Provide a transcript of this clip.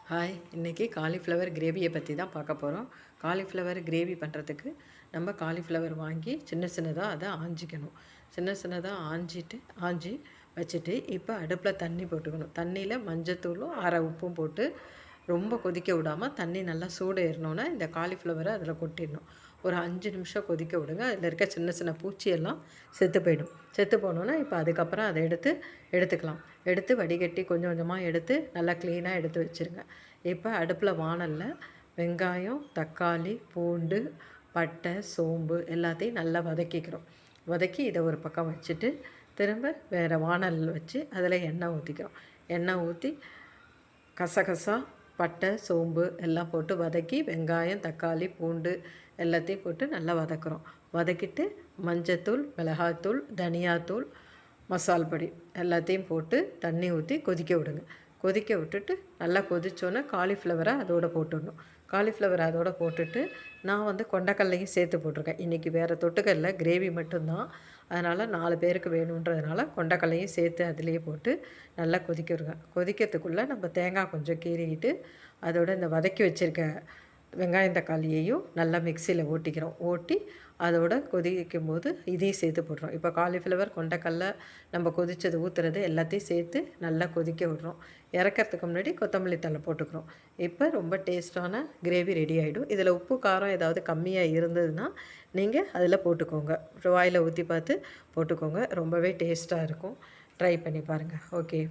Hi, இன்றைக்கி cauliflower கிரேவியை பற்றி தான் பார்க்க போகிறோம். காலிஃப்ளவர் கிரேவி பண்ணுறதுக்கு நம்ம காலிஃப்ளவர் வாங்கி சின்ன சின்னதாக அதை ஆஞ்சிக்கணும். சின்ன சின்னதாக ஆஞ்சி வச்சுட்டு இப்போ அடுப்பில் தண்ணி போட்டுக்கணும். தண்ணியில் மஞ்சத்தூளும் அரை உப்பும் போட்டு ரொம்ப கொதிக்க விடாமல் தண்ணி நல்லா சூடு ஏறினோன்னே இந்த காலிஃப்ளவரை அதில் கொட்டிடணும். ஒரு 5 நிமிஷம் கொதிக்க விடுங்க. அதில் இருக்க சின்ன சின்ன பூச்சியெல்லாம் செத்து போயிடும். செத்து போனோன்னா இப்போ அதுக்கப்புறம் அதை எடுத்துக்கலாம். எடுத்து வடிகட்டி கொஞ்சம் கொஞ்சமாக எடுத்து நல்லா க்ளீனாக எடுத்து வச்சுருங்க. இப்போ அடுப்பில் வாணலில் வெங்காயம், தக்காளி, பூண்டு, பட்டை, சோம்பு எல்லாத்தையும் நல்லா வதக்கிக்கிறோம். வதக்கி இதை ஒரு பக்கம் வச்சுட்டு திரும்ப வேறு வாணல் வச்சு அதில் எண்ணெய் ஊற்றிக்கிறோம். எண்ணெய் ஊற்றி கசகசா, பட்டை, சோம்பு எல்லாம் போட்டு வதக்கி வெங்காயம், தக்காளி, பூண்டு எல்லாத்தையும் போட்டு நல்லா வதக்குறோம். வதக்கிட்டு மஞ்சத்தூள், மிளகாத்தூள், தனியாத்தூள், மசால் பொடி எல்லாத்தையும் போட்டு தண்ணி ஊற்றி கொதிக்க விடுங்க. கொதிக்க விட்டுட்டு நல்லா கொதித்தோன்னே காலிஃப்ளவரை அதோடு போட்டுடணும். காலிஃப்ளவர் அதோடு போட்டுட்டு நான் கொண்டக்கடலையும் சேர்த்து போட்டிருக்கேன். இன்றைக்கி வேறு தொட்டுக்கல்ல, கிரேவி மட்டும்தான். அதனால் 4 பேருக்கு வேணுன்றதுனால கொண்டக்கடலையும் சேர்த்து அதிலேயே போட்டு நல்லா கொதிக்க விடுங்க. கொதிக்கிறதுக்குள்ளே நம்ம தேங்காய் கொஞ்சம் கீறிக்கிட்டு அதோட இந்த வதக்கி வச்சுருக்க வெங்காயம், தக்காளியையும் நல்லா மிக்சியில் ஓட்டி அதோட கொதிக்கும் போது இதையும் சேர்த்து போடுறோம். இப்போ காலிஃப்ளவர், கொண்டக்கடலை நம்ம கொதித்தது ஊற்றுறது எல்லாத்தையும் சேர்த்து நல்லா கொதிக்க விடுறோம். இறக்கிறதுக்கு முன்னாடி கொத்தமல்லி தழை போட்டுக்கிறோம். இப்போ ரொம்ப டேஸ்ட்டான கிரேவி ரெடி ஆகிடும். இதில் உப்பு, காரம் ஏதாவது கம்மியாக இருந்ததுன்னா நீங்கள் அதில் போட்டுக்கோங்க. வாயில் ஊற்றி பார்த்து போட்டுக்கோங்க. ரொம்பவே டேஸ்ட்டாக இருக்கும். ட்ரை பண்ணி பாருங்கள். ஓகே.